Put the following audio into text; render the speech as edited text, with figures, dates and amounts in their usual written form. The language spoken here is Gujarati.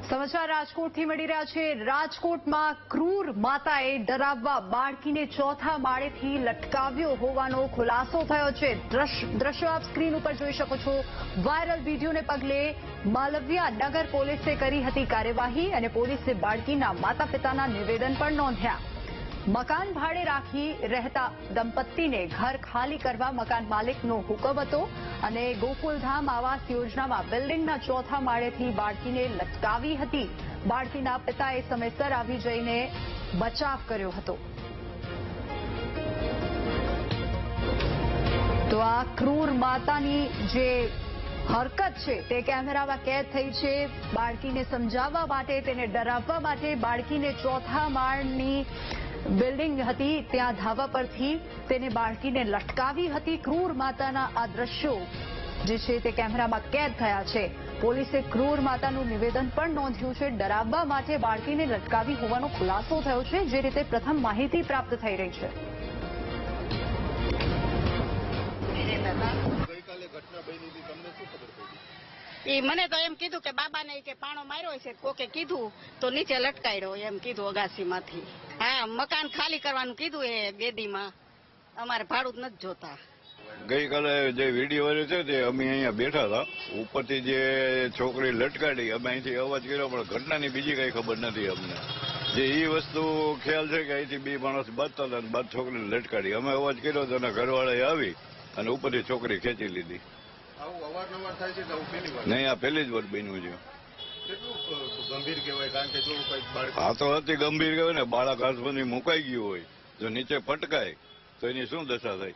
સમાચાર રાજકોટથી મળી રહ્યા છે। રાજકોટમાં ક્રૂર માતાએ ડરાવવા બાળકીને ચોથા માળેથી લટકાવ્યો હોવાનો ખુલાસો થયો છે। દ્રશ્યો આપ સ્ક્રીન ઉપર જોઈ શકો છો। વાયરલ વિડીયોને પગલે માલવિયા નગર પોલીસે કરી હતી કાર્યવાહી અને પોલીસે બાળકીના માતા પિતાના નિવેદન પણ નોંધ્યા। મકાન ભાડે રાખી રહેતા દંપતીને ઘર ખાલી કરવા મકાન માલિકનો હુકમ હતો અને ગોકુલધામ આવાસ યોજનામાં બિલ્ડિંગના ચોથા માળેથી બાળકીને લટકાવી હતી। બાળકીના પિતાએ સમયસર આવી જઈને બચાવ કર્યો હતો। તો આ ક્રૂર માતાની જે હરકત છે તે કેમેરામાં કેદ થઈ છે। બાળકીને સમજાવવા માટે, તેને ડરાવવા માટે બાળકીને ચોથા માળની બિલ્ડિંગ હતી ત્યાં ધાબા પરથી તેને બાળકીને લટકાવી હતી। ક્રૂર માતાના આ દ્રશ્યો જે છે તે કેમેરામાં કેદ થયા છે। પોલીસે ક્રૂર માતાનું નિવેદન પણ નોંધ્યું છે। ડરાવવા માટે બાળકીને લટકાવી હોવાનો ખુલાસો થયો છે, જે રીતે પ્રથમ માહિતી પ્રાપ્ત થઈ રહી છે। મને તો એમ કીધું કે બાબાને કે પાણો માર્યો છે, કોકે કીધું તો નીચે લટકાયો એમ કીધું અગાસીમાંથી। હા, મકાન ખાલી કરવાનું કીધું એ ગેદીમાં, અમારે ભાડું જ નથી જોતા। ગઈકાલે જે વિડીયો વાળો છે તે અમે અહીંયા બેઠા હતા, ઉપરથી જે છોકરી લટકાડી અમે અહીંથી અવાજ કર્યો, પણ ઘટનાની બીજી કઈ ખબર નથી અમને। જે એ વસ્તુ ખ્યાલ છે કે અહીંથી બે માણસ બાંધતા હતા અને બાદ છોકરીને લટકાડી, અમે અવાજ કર્યો તો એના ઘરવાળાએ આવી અને ઉપરથી છોકરી ખેંચી લીધી। નહીં, આ પહેલી જ વાર બન્યું છે। ગંભીર કહેવાય, કારણ કે જો આ તો અતિ ગંભીર કહેવાય ને। બાળક હાથમાંથી મુકાઈ ગયું હોય, જો નીચે પટકાય તો એની શું દશા થાય।